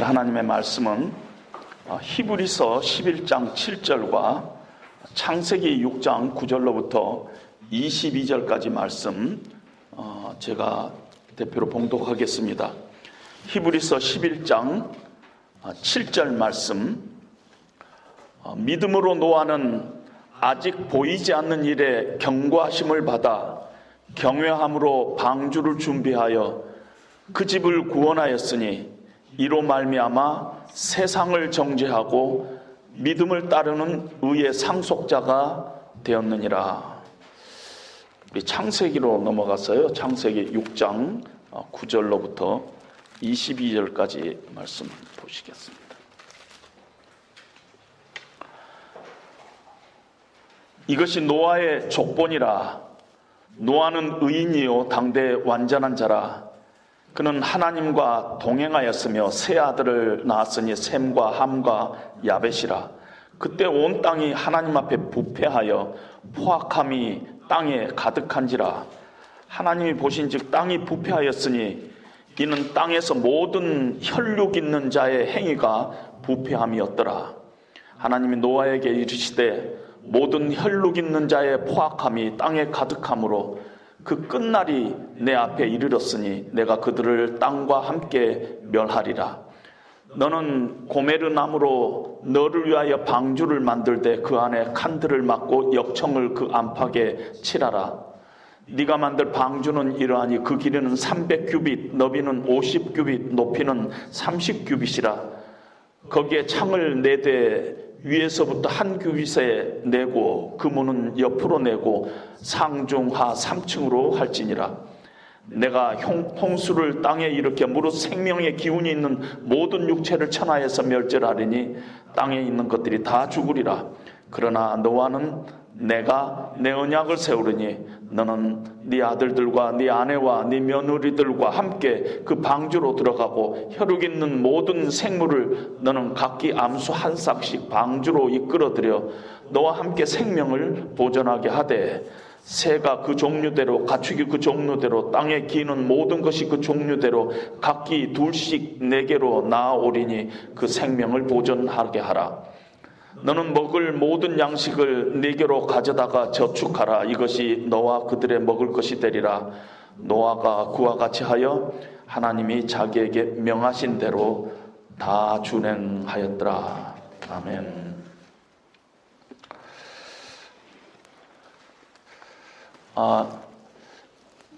하나님의 말씀은 히브리서 11장 7절과 창세기 6장 9절로부터 22절까지 말씀 제가 대표로 봉독하겠습니다. 히브리서 11장 7절 말씀, 믿음으로 노아는 아직 보이지 않는 일에 경고하심을 받아 경외함으로 방주를 준비하여 그 집을 구원하였으니 이로 말미암아 세상을 정죄하고 믿음을 따르는 의의 상속자가 되었느니라. 우리 창세기로 넘어갔어요. 창세기 6장 9절로부터 22절까지 말씀 보시겠습니다. 이것이 노아의 족본이라. 노아는 의인이요 당대 완전한 자라. 그는 하나님과 동행하였으며 세 아들을 낳았으니 셈과 함과 야벳이라. 그때 온 땅이 하나님 앞에 부패하여 포악함이 땅에 가득한지라. 하나님이 보신즉 땅이 부패하였으니 이는 땅에서 모든 혈육 있는 자의 행위가 부패함이었더라. 하나님이 노아에게 이르시되 모든 혈육 있는 자의 포악함이 땅에 가득함으로 그 끝날이 내 앞에 이르렀으니 내가 그들을 땅과 함께 멸하리라. 너는 고메르 나무로 너를 위하여 방주를 만들되 그 안에 칸들을 막고 역청을 그 안팎에 칠하라. 네가 만들 방주는 이러하니 그 길이는 300규빗, 너비는 50규빗, 높이는 30규빗이라. 거기에 창을 내되 위에서부터 한 규빗에 내고 그 문은 옆으로 내고 상중하 3층으로 할지니라. 내가 홍수를 땅에 일으켜 무릇 생명의 기운이 있는 모든 육체를 천하에서 멸절하리니 땅에 있는 것들이 다 죽으리라. 그러나 너와는 내가 내 언약을 세우리니 너는 네 아들들과 네 아내와 네 며느리들과 함께 그 방주로 들어가고 혈육 있는 모든 생물을 너는 각기 암수 한 싹씩 방주로 이끌어들여 너와 함께 생명을 보존하게 하되 새가 그 종류대로 가축이 그 종류대로 땅에 기는 모든 것이 그 종류대로 각기 둘씩 네개로 나아오리니 그 생명을 보존하게 하라. 너는 먹을 모든 양식을 네개로 가져다가 저축하라. 이것이 너와 그들의 먹을 것이 되리라. 노아가 그와 같이 하여 하나님이 자기에게 명하신 대로 다 준행하였더라. 아멘.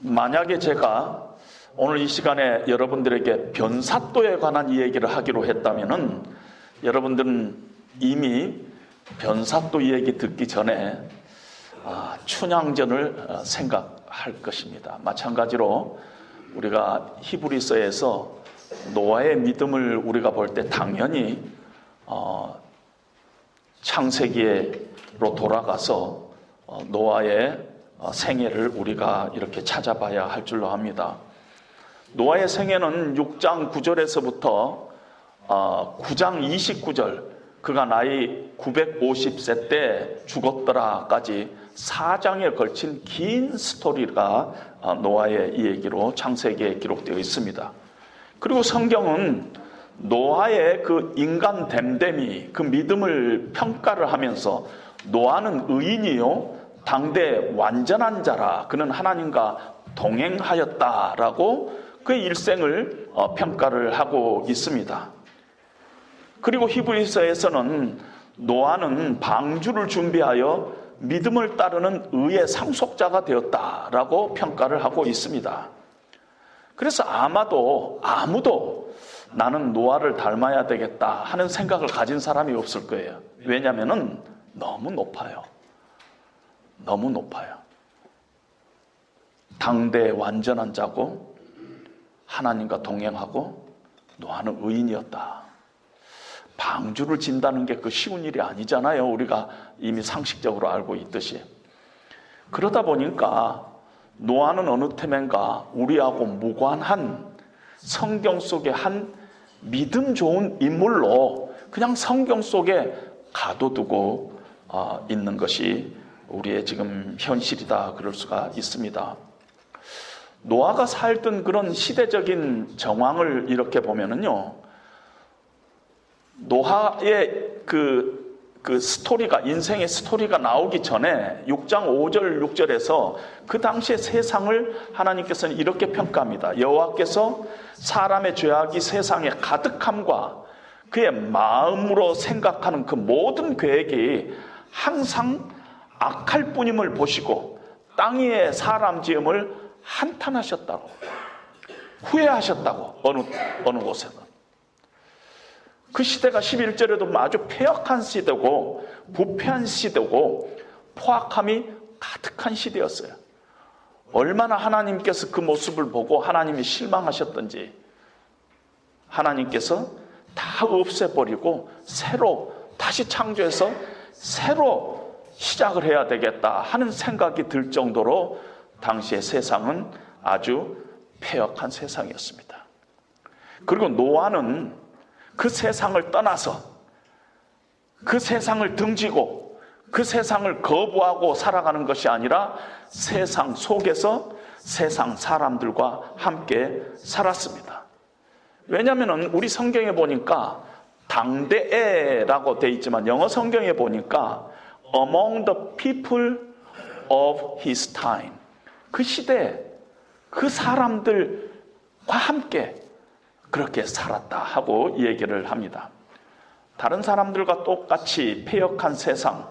만약에 제가 오늘 이 시간에 여러분들에게 변사또에 관한 이 얘기를 하기로 했다면은 여러분들은 이미 변사또 얘기 듣기 전에 춘향전을 생각할 것입니다. 마찬가지로 우리가 히브리서에서 노아의 믿음을 우리가 볼 때 당연히 창세기로 돌아가서 노아의 생애를 우리가 이렇게 찾아봐야 할 줄로 압니다. 노아의 생애는 6장 9절에서부터 9장 29절 그가 나이 950세 때 죽었더라까지 4장에 걸친 긴 스토리가 노아의 이 얘기로 창세기에 기록되어 있습니다. 그리고 성경은 노아의 그 인간 됨됨이 그 믿음을 평가를 하면서 노아는 의인이요 당대 완전한 자라. 그는 하나님과 동행하였다라고 그의 일생을 평가를 하고 있습니다. 그리고 히브리서에서는 노아는 방주를 준비하여 믿음을 따르는 의의 상속자가 되었다라고 평가를 하고 있습니다. 그래서 아무도 나는 노아를 닮아야 되겠다 하는 생각을 가진 사람이 없을 거예요. 왜냐하면 너무 높아요. 너무 높아요. 당대 완전한 자고 하나님과 동행하고 노아는 의인이었다. 방주를 진다는 게 그 쉬운 일이 아니잖아요. 우리가 이미 상식적으로 알고 있듯이. 그러다 보니까 노아는 어느 틈엔가 우리하고 무관한 성경 속의 한 믿음 좋은 인물로 그냥 성경 속에 가둬두고 있는 것이 우리의 지금 현실이다 그럴 수가 있습니다. 노아가 살던 그런 시대적인 정황을 이렇게 보면은요, 노아의 그 스토리가, 인생의 스토리가 나오기 전에 6장 5절 6절에서 그 당시의 세상을 하나님께서는 이렇게 평가합니다. 여호와께서 사람의 죄악이 세상에 가득함과 그의 마음으로 생각하는 그 모든 계획이 항상 악할 뿐임을 보시고 땅 위에 사람 지음을 한탄하셨다고, 후회하셨다고. 어느 곳에는 그 시대가 11절에도 아주 폐역한 시대고 부패한 시대고 포악함이 가득한 시대였어요. 얼마나 하나님께서 그 모습을 보고 하나님이 실망하셨던지 하나님께서 다 없애버리고 새로 다시 창조해서 새로 시작을 해야 되겠다 하는 생각이 들 정도로 당시의 세상은 아주 폐역한 세상이었습니다. 그리고 노아는 그 세상을 떠나서 그 세상을 등지고 그 세상을 거부하고 살아가는 것이 아니라 세상 속에서 세상 사람들과 함께 살았습니다. 왜냐하면 우리 성경에 보니까 당대에라고 되어 있지만 영어 성경에 보니까 among the people of his time, 그 시대 그 사람들과 함께 그렇게 살았다 하고 얘기를 합니다. 다른 사람들과 똑같이 폐역한 세상,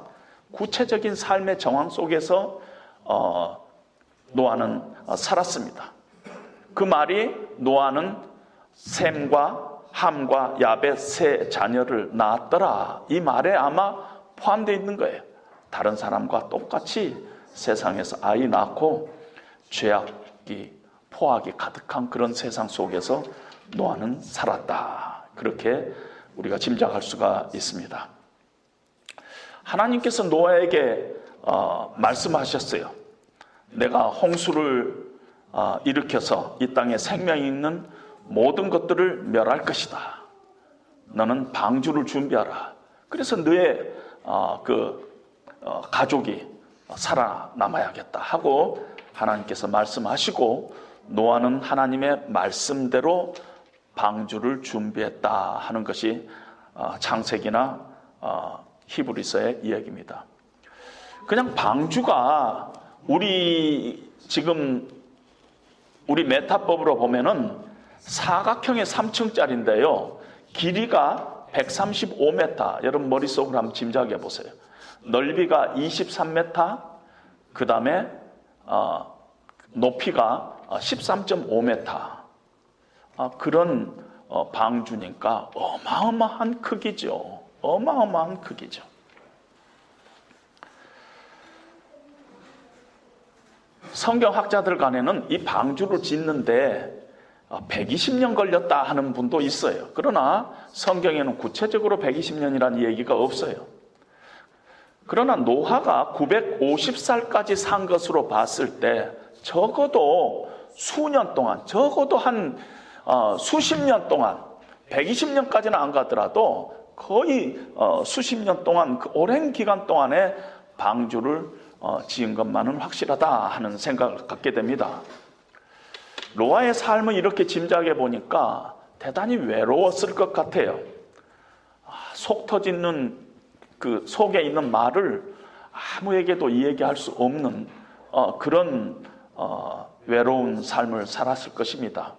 구체적인 삶의 정황 속에서 노아는 살았습니다. 그 말이 노아는 셈과 함과 야벳 세 자녀를 낳았더라, 이 말에 아마 포함되어 있는 거예요. 다른 사람과 똑같이 세상에서 아이 낳고 죄악이 포악이 가득한 그런 세상 속에서 노아는 살았다, 그렇게 우리가 짐작할 수가 있습니다. 하나님께서 노아에게 말씀하셨어요. 내가 홍수를 일으켜서 이 땅에 생명이 있는 모든 것들을 멸할 것이다. 너는 방주를 준비하라. 그래서 너의 가족이 살아남아야겠다 하고 하나님께서 말씀하시고 노아는 하나님의 말씀대로 방주를 준비했다 하는 것이 창세기나 히브리서의 이야기입니다. 그냥 방주가 우리 메타법으로 보면은 사각형의 3층짜리인데요. 길이가 135m. 여러분 머릿속으로 한번 짐작해 보세요. 넓이가 23m, 그 다음에 높이가 13.5m. 그런 방주니까 어마어마한 크기죠. 어마어마한 크기죠. 성경학자들 간에는 이 방주를 짓는데 120년 걸렸다 하는 분도 있어요. 그러나 성경에는 구체적으로 120년이라는 얘기가 없어요. 그러나 노아가 950살까지 산 것으로 봤을 때 적어도 수년 동안, 적어도 한 수십 년 동안, 120년까지는 안 가더라도 거의 수십 년 동안, 그 오랜 기간 동안에 방주를 지은 것만은 확실하다 하는 생각을 갖게 됩니다. 노아의 삶을 이렇게 짐작해 보니까 대단히 외로웠을 것 같아요. 속 터지는 그 속에 있는 말을 아무에게도 이야기할 수 없는 그런 외로운 삶을 살았을 것입니다.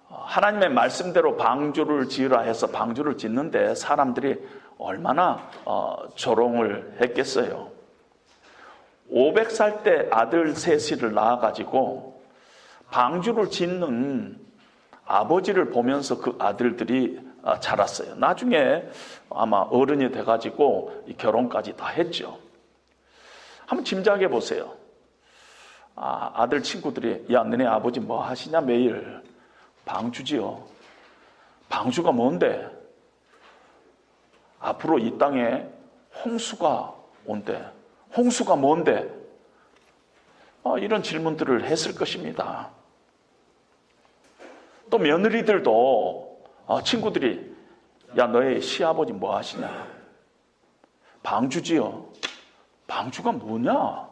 하나님의 말씀대로 방주를 지으라 해서 방주를 짓는데 사람들이 얼마나 조롱을 했겠어요. 500살 때 아들 셋을 낳아가지고 방주를 짓는 아버지를 보면서 그 아들들이 자랐어요. 나중에 아마 어른이 돼가지고 결혼까지 다 했죠. 한번 짐작해 보세요. 아들 친구들이 야 너네 아버지 뭐 하시냐 매일? 방주지요. 방주가 뭔데? 앞으로 이 땅에 홍수가 온대. 홍수가 뭔데? 이런 질문들을 했을 것입니다. 또 며느리들도 친구들이 야 너의 시아버지 뭐 하시냐? 방주지요. 방주가 뭐냐?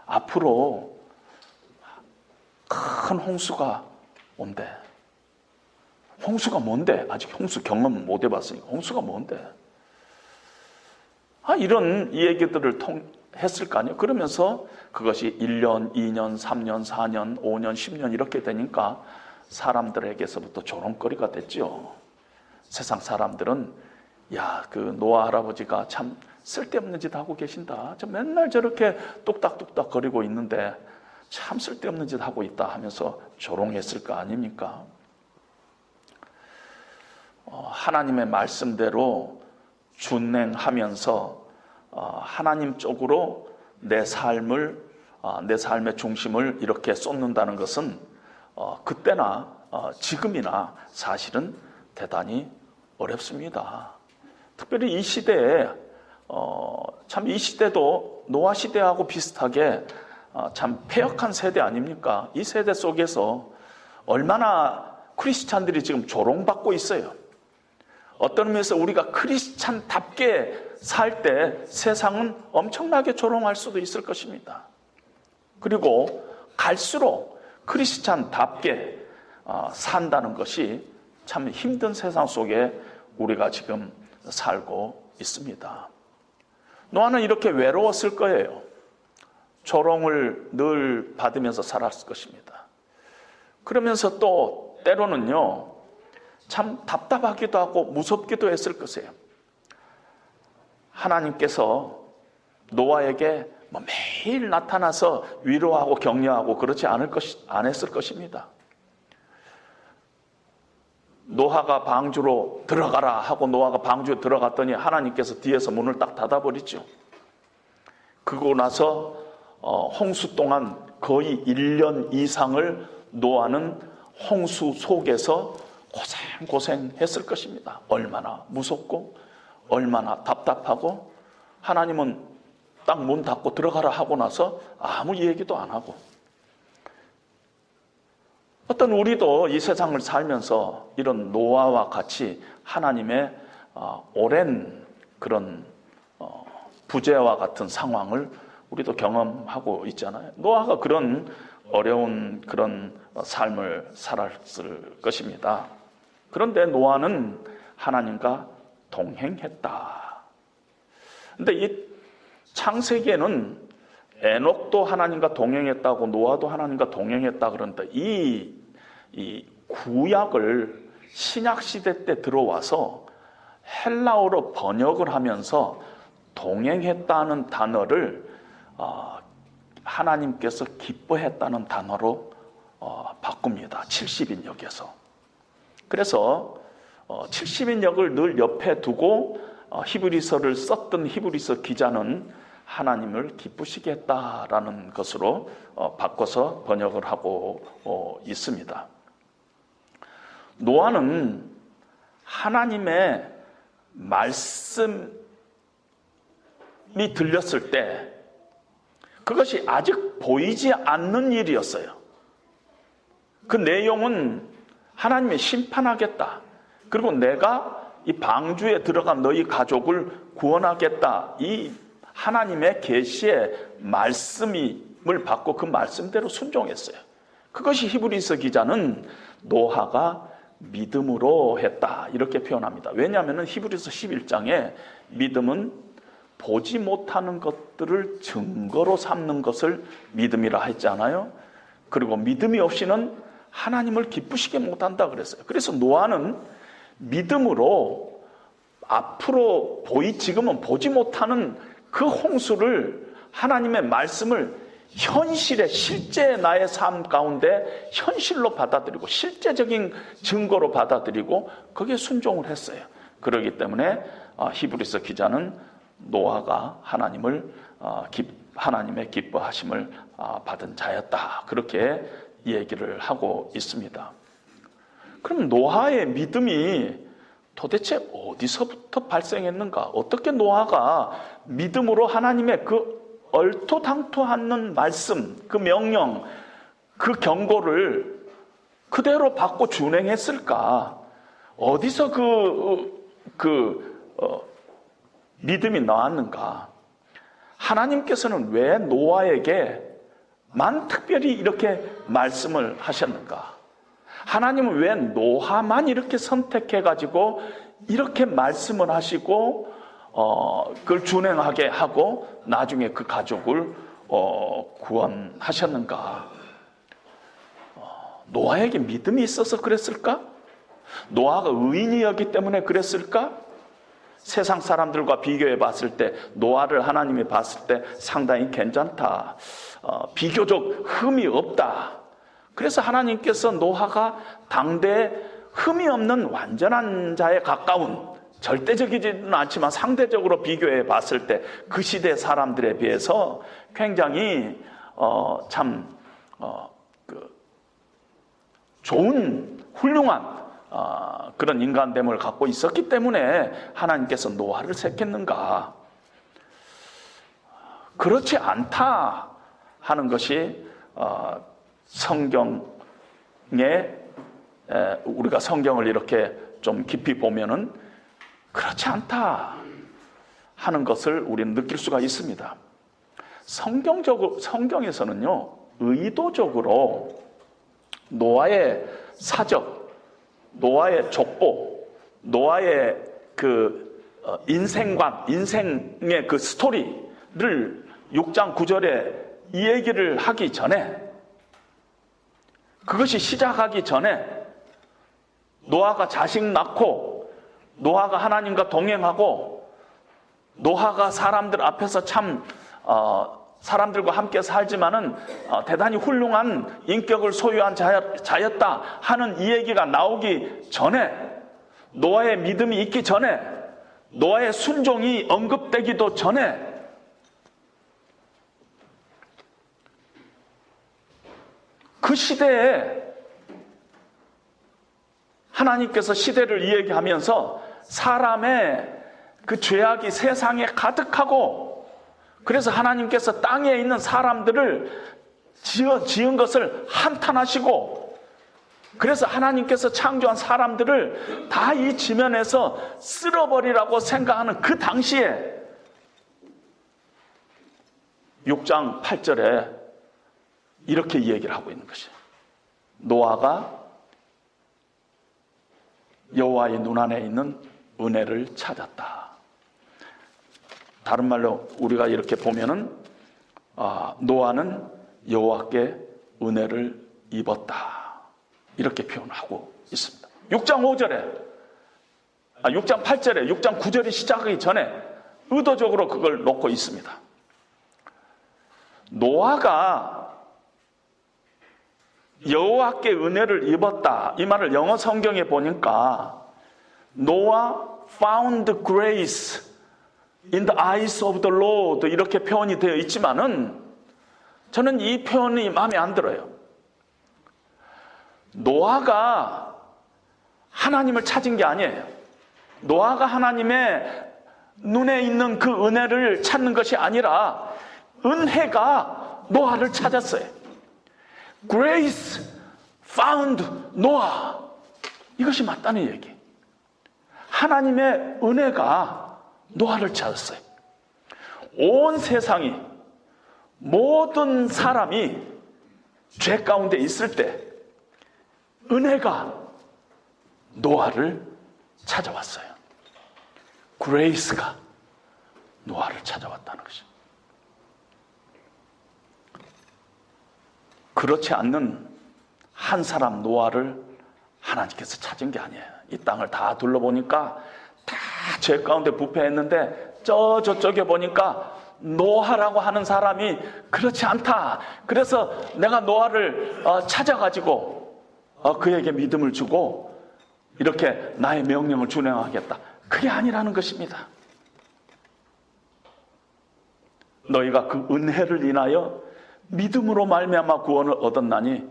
앞으로 큰 홍수가 온대. 홍수가 뭔데? 아직 홍수 경험 못 해봤으니까 홍수가 뭔데? 이런 얘기들을 했을 거 아니에요. 그러면서 그것이 1년, 2년, 3년, 4년, 5년, 10년 이렇게 되니까 사람들에게서부터 조롱거리가 됐죠. 세상 사람들은 그 노아 할아버지가 참 쓸데없는 짓 하고 계신다. 맨날 저렇게 뚝딱뚝딱 거리고 있는데 참 쓸데없는 짓 하고 있다 하면서 조롱했을 거 아닙니까? 하나님의 말씀대로 준행하면서 하나님 쪽으로 내 삶의 중심을 이렇게 쏟는다는 것은 그때나 지금이나 사실은 대단히 어렵습니다. 특별히 이 시대에 참 이 시대도 노아 시대하고 비슷하게 참 패역한 세대 아닙니까? 이 세대 속에서 얼마나 크리스찬들이 지금 조롱받고 있어요. 어떤 의미에서 우리가 크리스찬답게 살 때 세상은 엄청나게 조롱할 수도 있을 것입니다. 그리고 갈수록 크리스찬답게 산다는 것이 참 힘든 세상 속에 우리가 지금 살고 있습니다. 노아는 이렇게 외로웠을 거예요. 조롱을 늘 받으면서 살았을 것입니다. 그러면서 또 때로는요, 참 답답하기도 하고 무섭기도 했을 것이에요. 하나님께서 노아에게 매일 나타나서 위로하고 격려하고 그렇지 안 했을 것입니다. 노아가 방주로 들어가라 하고 노아가 방주에 들어갔더니 하나님께서 뒤에서 문을 딱 닫아버리죠. 그러고 나서 홍수 동안 거의 1년 이상을 노아는 홍수 속에서 고생했을 것입니다. 얼마나 무섭고 얼마나 답답하고 하나님은 딱 문 닫고 들어가라 하고 나서 아무 얘기도 안 하고 어떤 우리도 이 세상을 살면서 이런 노아와 같이 하나님의 오랜 그런 부재와 같은 상황을 우리도 경험하고 있잖아요. 노아가 그런 어려운 그런 삶을 살았을 것입니다. 그런데 노아는 하나님과 동행했다. 근데 이 창세기에는 에녹도 하나님과 동행했다고 노아도 하나님과 동행했다 그런데 이 구약을 신약시대 때 들어와서 헬라어로 번역을 하면서 동행했다는 단어를 하나님께서 기뻐했다는 단어로 바꿉니다. 70인역에서. 그래서 70인역을 늘 옆에 두고 히브리서를 썼던 히브리서 기자는 하나님을 기쁘시게 했다라는 것으로 바꿔서 번역을 하고 있습니다. 노아는 하나님의 말씀이 들렸을 때 그것이 아직 보이지 않는 일이었어요. 그 내용은 하나님이 심판하겠다. 그리고 내가 이 방주에 들어간 너희 가족을 구원하겠다. 이 하나님의 계시의 말씀을 받고 그 말씀대로 순종했어요. 그것이 히브리서 기자는 노아가 믿음으로 했다 이렇게 표현합니다. 왜냐하면 히브리서 11장에 믿음은 보지 못하는 것들을 증거로 삼는 것을 믿음이라 했잖아요. 그리고 믿음이 없이는 하나님을 기쁘시게 못한다 그랬어요. 그래서 노아는 믿음으로 앞으로 지금은 보지 못하는 그 홍수를 하나님의 말씀을 현실의 실제 나의 삶 가운데 현실로 받아들이고 실제적인 증거로 받아들이고 거기에 순종을 했어요. 그렇기 때문에 히브리서 기자는 노아가 하나님의 기뻐하심을 받은 자였다. 그렇게 얘기를 하고 있습니다. 그럼 노아의 믿음이 도대체 어디서부터 발생했는가? 어떻게 노아가 믿음으로 하나님의 그 얼토당토 않는 말씀, 그 명령, 그 경고를 그대로 받고 준행했을까? 어디서 믿음이 나왔는가? 하나님께서는 왜 노아에게만 특별히 이렇게 말씀을 하셨는가? 하나님은 왜 노아만 이렇게 선택해가지고 이렇게 말씀을 하시고 그걸 준행하게 하고 나중에 그 가족을 구원하셨는가? 노아에게 믿음이 있어서 그랬을까? 노아가 의인이었기 때문에 그랬을까? 세상 사람들과 비교해 봤을 때 노아를 하나님이 봤을 때 상당히 괜찮다, 비교적 흠이 없다. 그래서 하나님께서 노아가 당대에 흠이 없는 완전한 자에 가까운, 절대적이지는 않지만 상대적으로 비교해 봤을 때 그 시대 사람들에 비해서 굉장히 좋은 훌륭한 그런 인간됨을 갖고 있었기 때문에 하나님께서 노아를 택했는가? 그렇지 않다 하는 것이 성경에, 우리가 성경을 이렇게 좀 깊이 보면은 그렇지 않다 하는 것을 우리는 느낄 수가 있습니다. 성경에서는요, 의도적으로 노아의 사적, 노아의 족보, 노아의 그 인생관, 인생의 그 스토리를 6장 9절에 이 얘기를 하기 전에, 그것이 시작하기 전에 노아가 자식 낳고 노아가 하나님과 동행하고 노아가 사람들 앞에서 참 사람들과 함께 살지만은 대단히 훌륭한 인격을 소유한 자였다 하는 이 얘기가 나오기 전에, 노아의 믿음이 있기 전에, 노아의 순종이 언급되기도 전에 그 시대에 하나님께서 시대를 이야기하면서 사람의 그 죄악이 세상에 가득하고, 그래서 하나님께서 땅에 있는 사람들을 지은 것을 한탄하시고, 그래서 하나님께서 창조한 사람들을 다 이 지면에서 쓸어버리라고 생각하는 그 당시에 6장 8절에 이렇게 이야기를 하고 있는 것이에요. 노아가 여호와의 눈안에 있는 은혜를 찾았다. 다른 말로 우리가 이렇게 보면은 노아는 여호와께 은혜를 입었다, 이렇게 표현하고 있습니다. 6장 5절에 6장 8절에 6장 9절이 시작하기 전에 의도적으로 그걸 놓고 있습니다. 노아가 여호와께 은혜를 입었다, 이 말을 영어 성경에 보니까 Noah found grace in the eyes of the Lord, 이렇게 표현이 되어 있지만은 저는 이 표현이 마음에 안 들어요. 노아가 하나님을 찾은 게 아니에요. 노아가 하나님의 눈에 있는 그 은혜를 찾는 것이 아니라 은혜가 노아를 찾았어요. Grace found Noah, 이것이 맞다는 얘기. 하나님의 은혜가 노아를 찾았어요. 온 세상이, 모든 사람이 죄 가운데 있을 때 은혜가 노아를 찾아왔어요. 그레이스가 노아를 찾아왔다는 것이죠. 그렇지 않는 한 사람 노아를 하나님께서 찾은 게 아니에요. 이 땅을 다 둘러보니까 다 죄 가운데 부패했는데 저쪽에 보니까 노아라고 하는 사람이 그렇지 않다. 그래서 내가 노아를 찾아가지고 그에게 믿음을 주고 이렇게 나의 명령을 준행하겠다. 그게 아니라는 것입니다. 너희가 그 은혜를 인하여 믿음으로 말미암아 구원을 얻었나니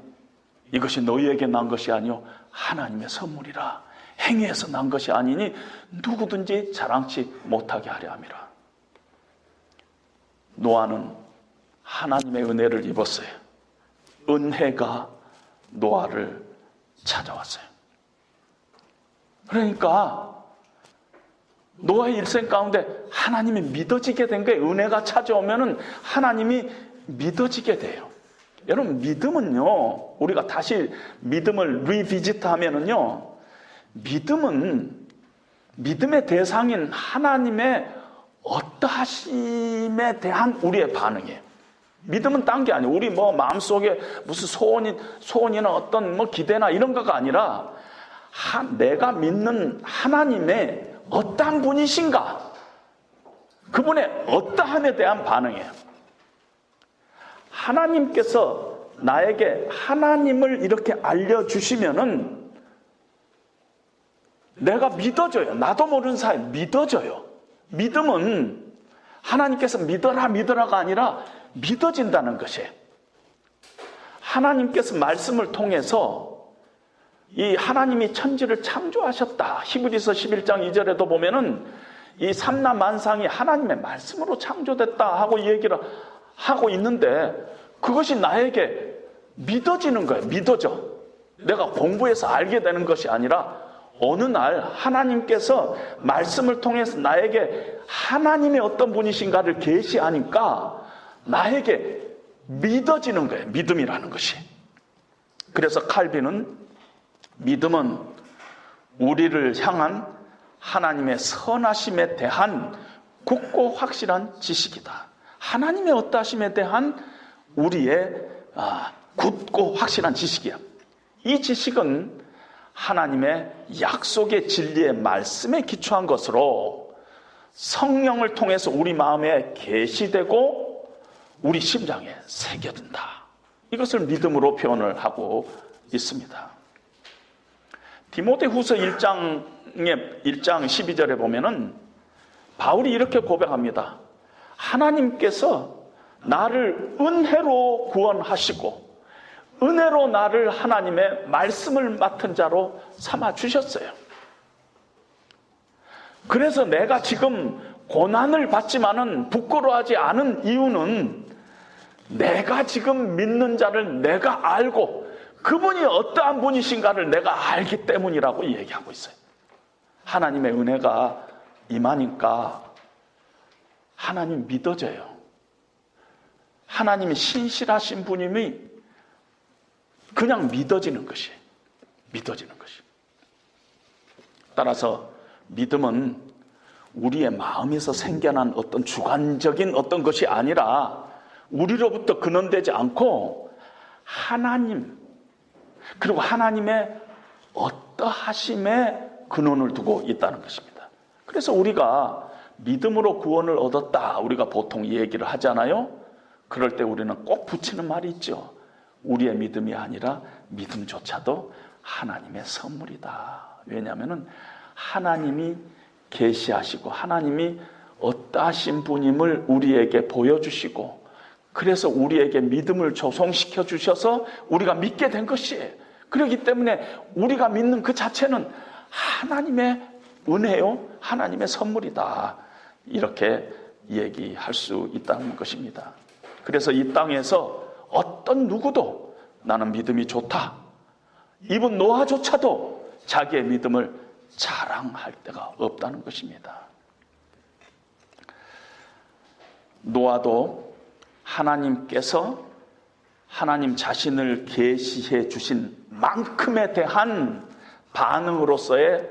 이것이 너희에게 난 것이 아니요 하나님의 선물이라. 행위에서 난 것이 아니니 누구든지 자랑치 못하게 하려 함이라. 노아는 하나님의 은혜를 입었어요. 은혜가 노아를 찾아왔어요. 그러니까 노아의 일생 가운데 하나님이 믿어지게 된 거예요. 은혜가 찾아오면은 하나님이 믿어지게 돼요. 여러분, 믿음은요, 우리가 다시 믿음을 리비지트 하면은요, 믿음의 대상인 하나님의 어떠하심에 대한 우리의 반응이에요. 믿음은 딴 게 아니에요. 우리 뭐 마음속에 무슨 소원이나 어떤 뭐 기대나 이런 거가 아니라 내가 믿는 하나님의 어떠한 분이신가, 그분의 어떠함에 대한 반응이에요. 하나님께서 나에게 하나님을 이렇게 알려주시면은 내가 믿어져요. 나도 모르는 사이에 믿어져요. 믿음은 하나님께서 믿어라가 아니라 믿어진다는 것이에요. 하나님께서 말씀을 통해서 이 하나님이 천지를 창조하셨다. 히브리서 11장 2절에도 보면은 이 삼라 만상이 하나님의 말씀으로 창조됐다 하고 얘기를 하고 있는데, 그것이 나에게 믿어지는 거예요. 믿어져. 내가 공부해서 알게 되는 것이 아니라 어느 날 하나님께서 말씀을 통해서 나에게 하나님의 어떤 분이신가를 계시하니까 나에게 믿어지는 거예요. 믿음이라는 것이. 그래서 칼빈은 믿음은 우리를 향한 하나님의 선하심에 대한 굳고 확실한 지식이다. 하나님의 어떠하심에 대한 우리의 굳고 확실한 지식이야. 이 지식은 하나님의 약속의 진리의 말씀에 기초한 것으로 성령을 통해서 우리 마음에 계시되고 우리 심장에 새겨든다. 이것을 믿음으로 표현을 하고 있습니다. 디모데후서 1장 12절에 보면은 바울이 이렇게 고백합니다. 하나님께서 나를 은혜로 구원하시고 은혜로 나를 하나님의 말씀을 맡은 자로 삼아 주셨어요. 그래서 내가 지금 고난을 받지만은 부끄러워하지 않은 이유는 내가 지금 믿는 자를 내가 알고 그분이 어떠한 분이신가를 내가 알기 때문이라고 얘기하고 있어요. 하나님의 은혜가 임하니까 하나님 믿어져요. 하나님이 신실하신 분임이 그냥 믿어지는 것이에요. 믿어지는 것이. 따라서 믿음은 우리의 마음에서 생겨난 어떤 주관적인 어떤 것이 아니라 우리로부터 근원되지 않고 하나님, 그리고 하나님의 어떠하심에 근원을 두고 있다는 것입니다. 그래서 우리가 믿음으로 구원을 얻었다, 우리가 보통 얘기를 하잖아요. 그럴 때 우리는 꼭 붙이는 말이 있죠. 우리의 믿음이 아니라 믿음조차도 하나님의 선물이다. 왜냐하면 하나님이 계시하시고 하나님이 어떠하신 분임을 우리에게 보여주시고, 그래서 우리에게 믿음을 조성시켜 주셔서 우리가 믿게 된 것이에요. 그렇기 때문에 우리가 믿는 그 자체는 하나님의 은혜요, 하나님의 선물이다. 이렇게 얘기할 수 있다는 것입니다. 그래서 이 땅에서 어떤 누구도 나는 믿음이 좋다, 이분 노아조차도 자기의 믿음을 자랑할 데가 없다는 것입니다. 노아도 하나님께서 하나님 자신을 계시해 주신 만큼에 대한 반응으로서의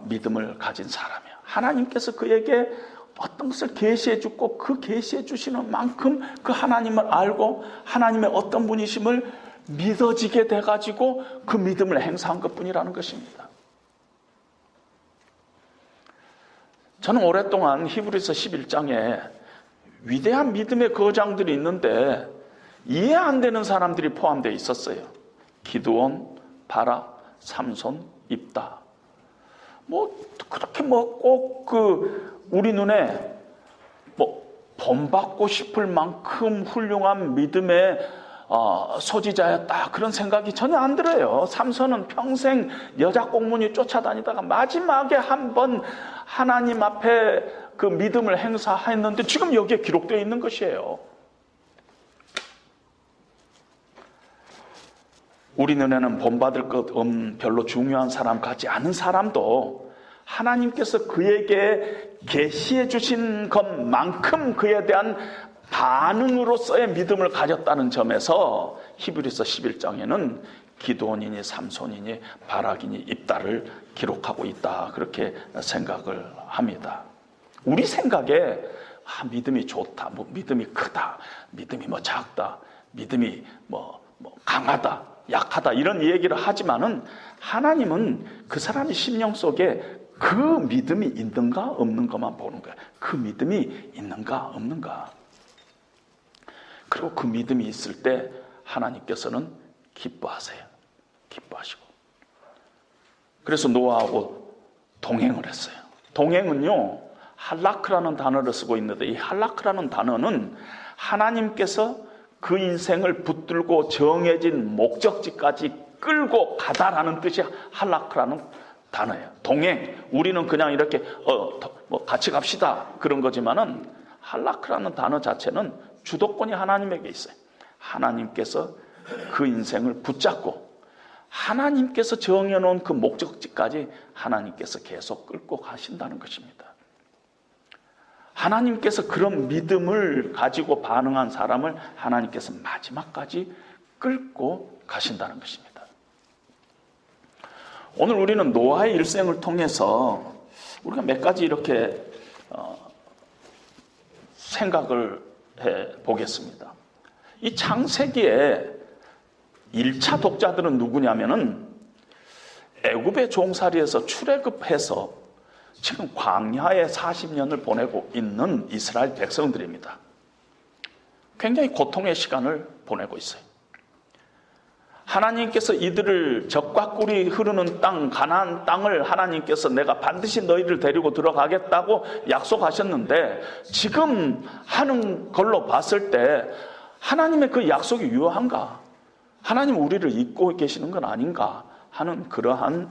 믿음을 가진 사람이야. 하나님께서 그에게 어떤 것을 계시해 주고 그 계시해 주시는 만큼 그 하나님을 알고 하나님의 어떤 분이심을 믿어지게 돼가지고 그 믿음을 행사한 것뿐이라는 것입니다. 저는 오랫동안 히브리서 11장에 위대한 믿음의 거장들이 있는데 이해 안 되는 사람들이 포함되어 있었어요. 기드온, 바락, 삼손, 입다. 그렇게 꼭 우리 눈에 본받고 싶을 만큼 훌륭한 믿음의 소지자였다, 그런 생각이 전혀 안 들어요. 삼손은 평생 여자 꽁무니 쫓아다니다가 마지막에 한번 하나님 앞에 그 믿음을 행사했는데 지금 여기에 기록되어 있는 것이에요. 우리 눈에는 본받을 것 별로 중요한 사람 같지 않은 사람도 하나님께서 그에게 계시해 주신 것만큼 그에 대한 반응으로서의 믿음을 가졌다는 점에서 히브리서 11장에는 기드온이니 삼손이니 바락이니 입다를 기록하고 있다, 그렇게 생각을 합니다. 우리 생각에 믿음이 좋다, 믿음이 크다, 믿음이 작다, 믿음이 강하다, 약하다, 이런 얘기를 하지만은 하나님은 그 사람의 심령 속에 그 믿음이 있는가 없는가만 보는 거야. 그 믿음이 있는가 없는가. 그리고 그 믿음이 있을 때 하나님께서는 기뻐하세요. 기뻐하시고. 그래서 노아하고 동행을 했어요. 동행은요, 할라크라는 단어를 쓰고 있는데, 이 할라크라는 단어는 하나님께서 그 인생을 붙들고 정해진 목적지까지 끌고 가다라는 뜻이 할라크라는 단어예요. 동행. 우리는 그냥 이렇게 같이 갑시다 그런 거지만은, 할라크라는 단어 자체는 주도권이 하나님에게 있어요. 하나님께서 그 인생을 붙잡고 하나님께서 정해놓은 그 목적지까지 하나님께서 계속 끌고 가신다는 것입니다. 하나님께서 그런 믿음을 가지고 반응한 사람을 하나님께서 마지막까지 끌고 가신다는 것입니다. 오늘 우리는 노아의 일생을 통해서 우리가 몇 가지 이렇게 생각을 해 보겠습니다. 이 창세기에 1차 독자들은 누구냐면은 애굽의 종살이에서 출애굽해서 지금 광야에 40년을 보내고 있는 이스라엘 백성들입니다. 굉장히 고통의 시간을 보내고 있어요. 하나님께서 이들을 젖과 꿀이 흐르는 땅, 가나안 땅을 하나님께서 내가 반드시 너희를 데리고 들어가겠다고 약속하셨는데, 지금 하는 걸로 봤을 때 하나님의 그 약속이 유효한가? 하나님 우리를 잊고 계시는 건 아닌가 하는 그러한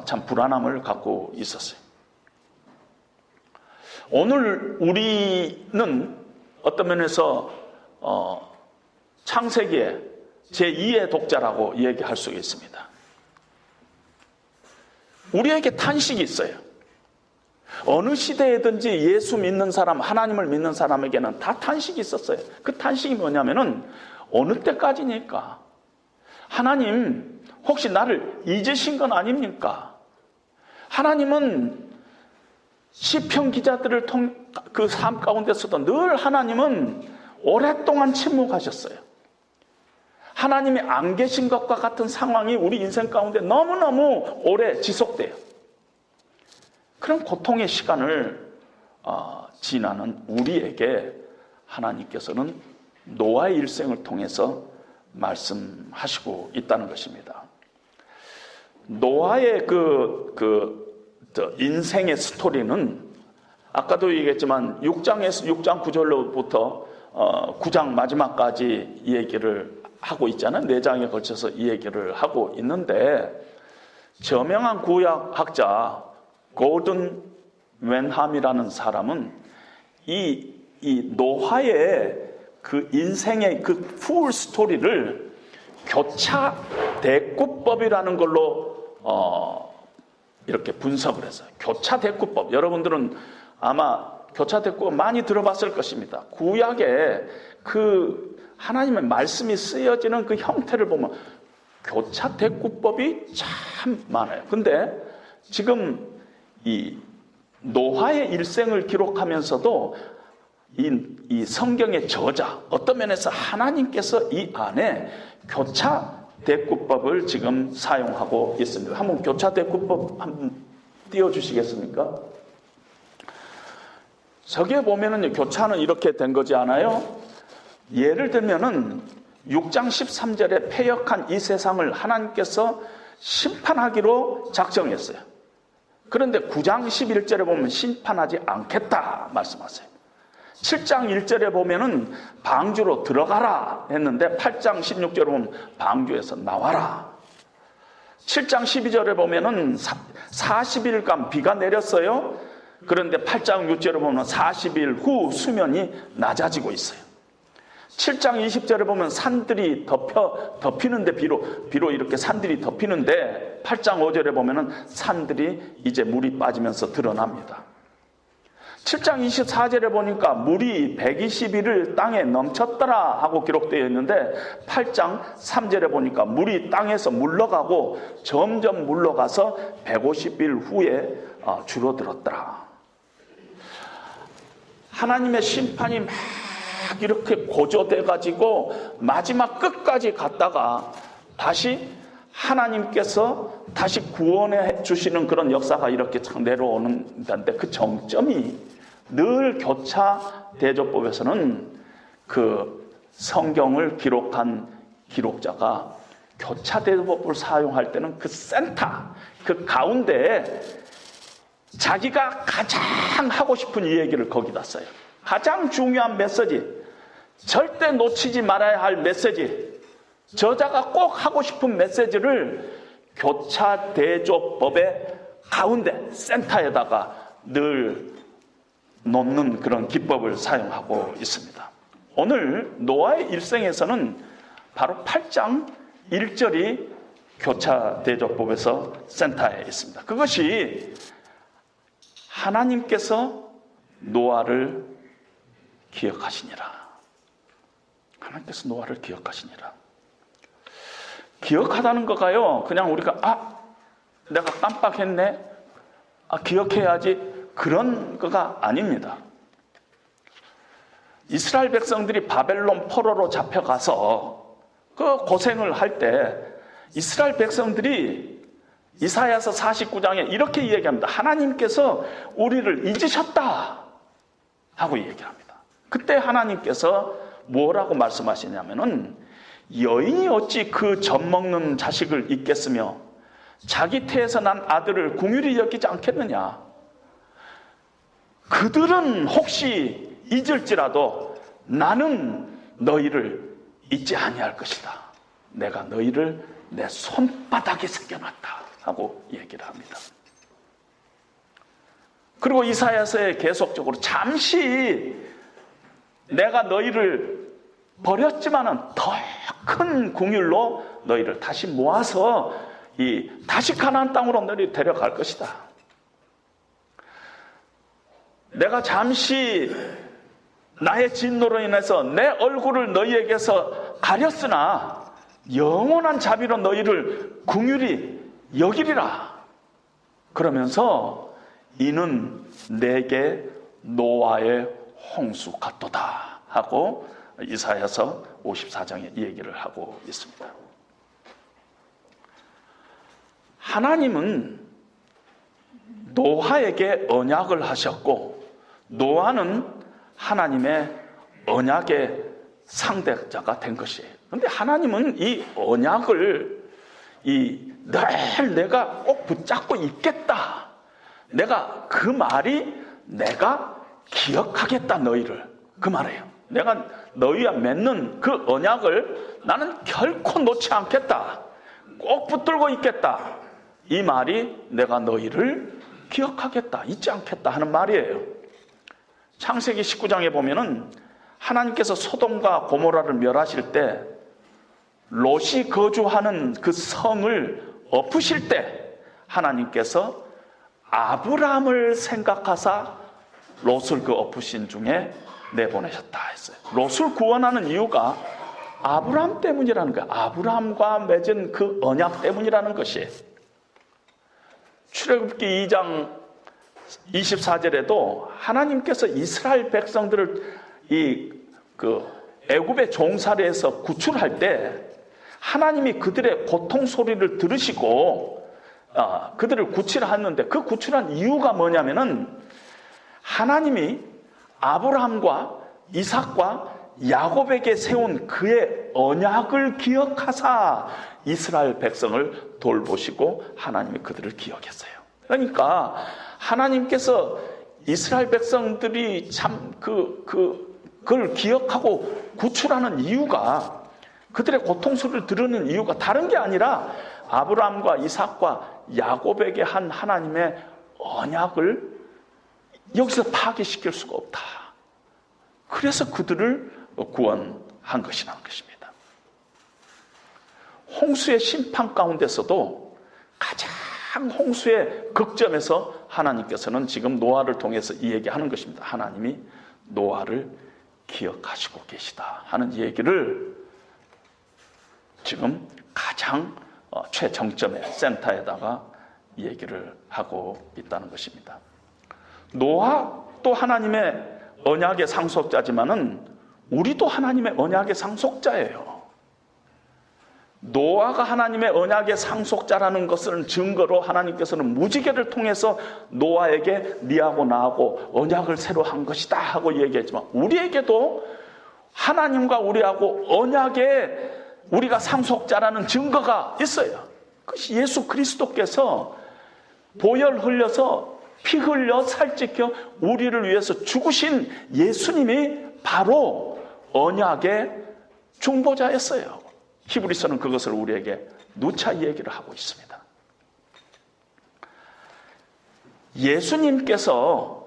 참 불안함을 갖고 있었어요. 오늘 우리는 어떤 면에서 창세기에 제2의 독자라고 얘기할 수 있습니다. 우리에게 탄식이 있어요. 어느 시대에든지 예수 믿는 사람, 하나님을 믿는 사람에게는 다 탄식이 있었어요. 그 탄식이 뭐냐면은, 어느 때까지니까? 하나님 혹시 나를 잊으신 건 아닙니까? 하나님은 시편 기자들을 그 삶 가운데서도 늘 하나님은 오랫동안 침묵하셨어요. 하나님이 안 계신 것과 같은 상황이 우리 인생 가운데 너무너무 오래 지속돼요. 그런 고통의 시간을 지나는 우리에게 하나님께서는 노아의 일생을 통해서 말씀하시고 있다는 것입니다. 노아의 인생의 스토리는 아까도 얘기했지만 6장 9절로부터 9장 마지막까지 이 얘기를 하고 있잖아요. 4장에 걸쳐서 이 얘기를 하고 있는데, 저명한 구약학자 고든 웬함이라는 사람은 이 노아의 그 인생의 그 풀 스토리를 교차 대꾸법이라는 걸로 이렇게 분석을 했어요. 교차 대꾸법. 여러분들은 아마 교차 대꾸법 많이 들어봤을 것입니다. 구약에 그 하나님의 말씀이 쓰여지는 그 형태를 보면 교차 대꾸법이 참 많아요. 근데 지금 이 노아의 일생을 기록하면서도 이 성경의 저자, 어떤 면에서 하나님께서 이 안에 교차 대꾸법을 지금 사용하고 있습니다. 한번 교차 대꾸법 한번 띄워주시겠습니까? 저기에 보면은 교차는 이렇게 된 거지 않아요? 예를 들면은 6장 13절에 패역한 이 세상을 하나님께서 심판하기로 작정했어요. 그런데 9장 11절에 보면 심판하지 않겠다 말씀하세요. 7장 1절에 보면은 방주로 들어가라 했는데 8장 16절에 보면 방주에서 나와라. 7장 12절에 보면은 40일간 비가 내렸어요. 그런데 8장 6절에 보면 40일 후 수면이 낮아지고 있어요. 7장 20절에 보면 산들이 덮이는데 비로 이렇게 산들이 덮이는데 8장 5절에 보면은 산들이 이제 물이 빠지면서 드러납니다. 7장 24절에 보니까 물이 120일을 땅에 넘쳤더라 하고 기록되어 있는데 8장 3절에 보니까 물이 땅에서 물러가고 점점 물러가서 150일 후에 줄어들었더라. 하나님의 심판이 막 이렇게 고조돼 가지고 마지막 끝까지 갔다가 다시 하나님께서 다시 구원해 주시는 그런 역사가 이렇게 착 내려오는 건데, 그 정점이 늘 교차 대조법에서는 그 성경을 기록한 기록자가 교차 대조법을 사용할 때는 그 센터, 그 가운데에 자기가 가장 하고 싶은 이 얘기를 거기다 써요. 가장 중요한 메시지, 절대 놓치지 말아야 할 메시지, 저자가 꼭 하고 싶은 메시지를 교차 대조법의 가운데 센터에다가 늘 놓는 그런 기법을 사용하고 있습니다. 오늘 노아의 일생에서는 바로 8장 1절이 교차 대조법에서 센터에 있습니다. 그것이 하나님께서 노아를 기억하시니라. 하나님께서 노아를 기억하시니라. 기억하다는 거가요, 그냥 우리가 내가 깜빡했네, 기억해야지, 그런 거가 아닙니다. 이스라엘 백성들이 바벨론 포로로 잡혀가서 그 고생을 할 때 이스라엘 백성들이 이사야서 49장에 이렇게 얘기합니다. 하나님께서 우리를 잊으셨다 하고 얘기합니다. 그때 하나님께서 뭐라고 말씀하시냐면은, 여인이 어찌 그 젖먹는 자식을 잊겠으며 자기 태에서 난 아들을 긍휼히 여기지 않겠느냐. 그들은 혹시 잊을지라도 나는 너희를 잊지 아니할 것이다. 내가 너희를 내 손바닥에 새겨놨다 하고 얘기를 합니다. 그리고 이사야서에 계속적으로 잠시 내가 너희를 버렸지만은 더 큰 긍휼로 너희를 다시 모아서 다시 가나안 땅으로 너희를 데려갈 것이다. 내가 잠시 나의 진노로 인해서 내 얼굴을 너희에게서 가렸으나 영원한 자비로 너희를 긍휼히 여기리라. 그러면서 이는 내게 노아의 홍수 같도다 하고 이사야서 54장에 얘기를 하고 있습니다. 하나님은 노아에게 언약을 하셨고, 노아는 하나님의 언약의 상대자가 된 것이에요. 그런데 하나님은 이 언약을 늘 내가 꼭 붙잡고 있겠다, 내가 그 말이 내가 기억하겠다 너희를, 그 말이에요. 내가 너희와 맺는 그 언약을 나는 결코 놓지 않겠다, 꼭 붙들고 있겠다, 이 말이 내가 너희를 기억하겠다, 잊지 않겠다 하는 말이에요. 창세기 19장에 보면은 하나님께서 소돔과 고모라를 멸하실 때 롯이 거주하는 그 성을 엎으실 때 하나님께서 아브라함을 생각하사 롯을 그 엎으신 중에 내보내셨다 했어요. 롯을 구원하는 이유가 아브라함 때문이라는 거예요. 아브라함과 맺은 그 언약 때문이라는 것이. 출애굽기 2장 24절에도 하나님께서 이스라엘 백성들을 애굽의 종살이에서 구출할 때 하나님이 그들의 고통 소리를 들으시고 그들을 구출하는데, 그 구출한 이유가 뭐냐면은 하나님이 아브라함과 이삭과 야곱에게 세운 그의 언약을 기억하사 이스라엘 백성을 돌보시고 하나님이 그들을 기억했어요. 그러니까 하나님께서 이스라엘 백성들이 참 그걸 기억하고 구출하는 이유가, 그들의 고통소리를 들으는 이유가 다른 게 아니라 아브라함과 이삭과 야곱에게 한 하나님의 언약을 여기서 파괴시킬 수가 없다. 그래서 그들을 구원한 것이라는 것입니다. 홍수의 심판 가운데서도 가장 홍수의 극점에서 하나님께서는 지금 노아를 통해서 이 얘기하는 것입니다. 하나님이 노아를 기억하시고 계시다 하는 얘기를 지금 가장 최정점의 센터에다가 얘기를 하고 있다는 것입니다. 노아도 하나님의 언약의 상속자지만은 우리도 하나님의 언약의 상속자예요. 노아가 하나님의 언약의 상속자라는 것을 증거로 하나님께서는 무지개를 통해서 노아에게 니하고 나하고 언약을 새로 한 것이다 하고 얘기했지만 우리에게도 하나님과 우리하고 언약의 우리가 상속자라는 증거가 있어요. 그것이 예수 그리스도께서 보혈 흘려서 피 흘려 살찌켜 우리를 위해서 죽으신 예수님이 바로 언약의 중보자였어요. 히브리서는 그것을 우리에게 누차 얘기를 하고 있습니다. 예수님께서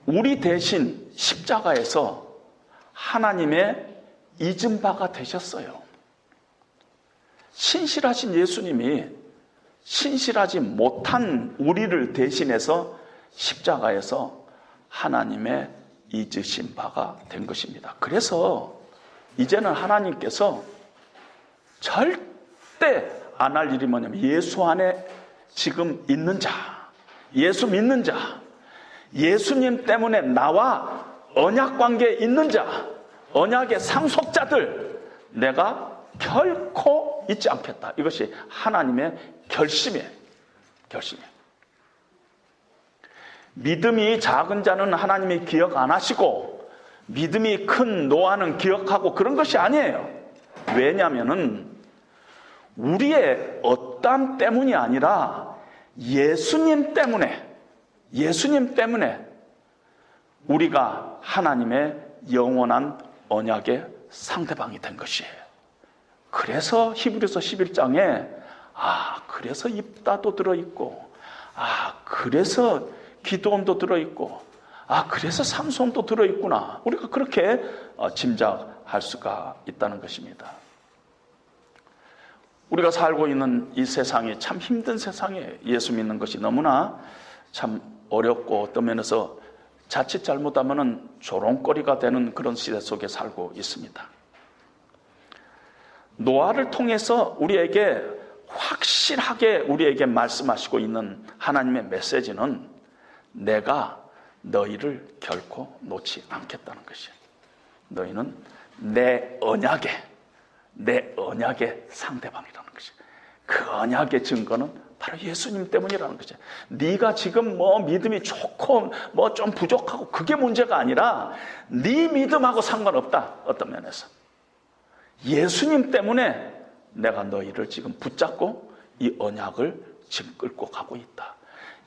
우리 대신 십자가에서 하나님의 잊은 바가 되셨어요. 신실하신 예수님이 신실하지 못한 우리를 대신해서 십자가에서 하나님의 잊으신 바가 된 것입니다. 그래서 이제는 하나님께서 절대 안 할 일이 뭐냐면 예수 안에 지금 있는 자, 예수 믿는 자, 예수님 때문에 나와 언약 관계에 있는 자, 언약의 상속자들 내가 결코 잊지 않겠다. 이것이 하나님의 결심이에요. 믿음이 작은 자는 하나님이 기억 안 하시고 믿음이 큰 노아는 기억하고 그런 것이 아니에요. 왜냐하면은 우리의 어떠함 때문이 아니라 예수님 때문에 우리가 하나님의 영원한 언약의 상대방이 된 것이에요. 그래서 히브리서 11장에 그래서 입다도 들어있고 그래서 기도원도 들어있고 그래서 삼손도 들어있구나. 우리가 그렇게 짐작할 수가 있다는 것입니다. 우리가 살고 있는 이 세상이 참 힘든 세상이에요. 예수 믿는 것이 너무나 참 어렵고 어떤 면에서 자칫 잘못하면 조롱거리가 되는 그런 시대 속에 살고 있습니다. 노아를 통해서 우리에게 확실하게 우리에게 말씀하시고 있는 하나님의 메시지는 내가 너희를 결코 놓지 않겠다는 것이에요. 너희는 내 언약의 상대방이라는 것이에요. 그 언약의 증거는 바로 예수님 때문이라는 거죠. 네가 지금 믿음이 좋고 좀 부족하고 그게 문제가 아니라 네 믿음하고 상관없다. 어떤 면에서 예수님 때문에 내가 너희를 지금 붙잡고 이 언약을 지금 끌고 가고 있다.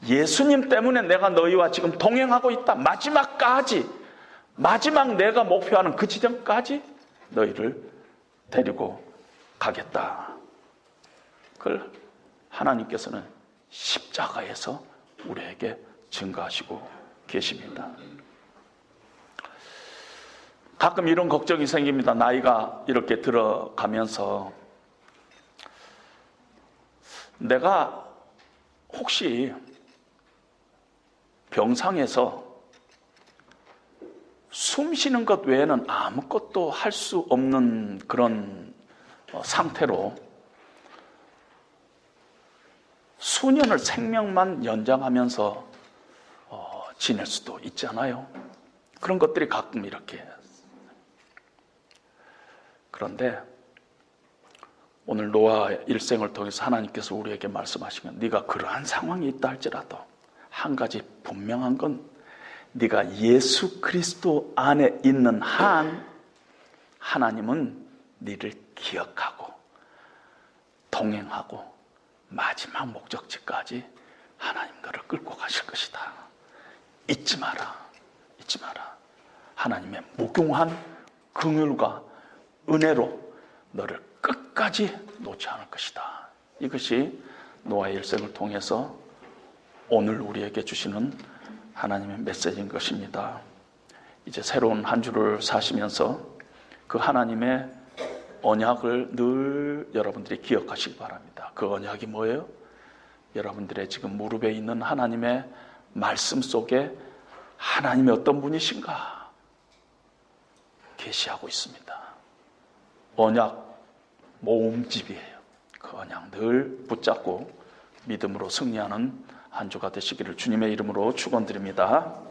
예수님 때문에 내가 너희와 지금 동행하고 있다. 마지막 내가 목표하는 그 지점까지 너희를 데리고 가겠다. 그걸 하나님께서는 십자가에서 우리에게 증거하시고 계십니다. 가끔 이런 걱정이 생깁니다. 나이가 이렇게 들어가면서 내가 혹시 병상에서 숨 쉬는 것 외에는 아무것도 할 수 없는 그런 상태로 수년을 생명만 연장하면서 지낼 수도 있잖아요. 그런 것들이 가끔 이렇게. 그런데 오늘 노아의 일생을 통해서 하나님께서 우리에게 말씀하시면 네가 그러한 상황이 있다 할지라도 한 가지 분명한 건 네가 예수 그리스도 안에 있는 한 하나님은 네를 기억하고 동행하고 마지막 목적지까지 하나님 너를 끌고 가실 것이다. 잊지 마라. 하나님의 무궁한 긍휼과 은혜로 너를 끝까지 놓지 않을 것이다. 이것이 노아의 일생을 통해서 오늘 우리에게 주시는 하나님의 메시지인 것입니다. 이제 새로운 한 주를 사시면서 그 하나님의 언약을 늘 여러분들이 기억하시기 바랍니다. 그 언약이 뭐예요? 여러분들의 지금 무릎에 있는 하나님의 말씀 속에 하나님이 어떤 분이신가 계시하고 있습니다. 언약 모음집이에요. 그 언약 늘 붙잡고 믿음으로 승리하는 한 주가 되시기를 주님의 이름으로 축원드립니다.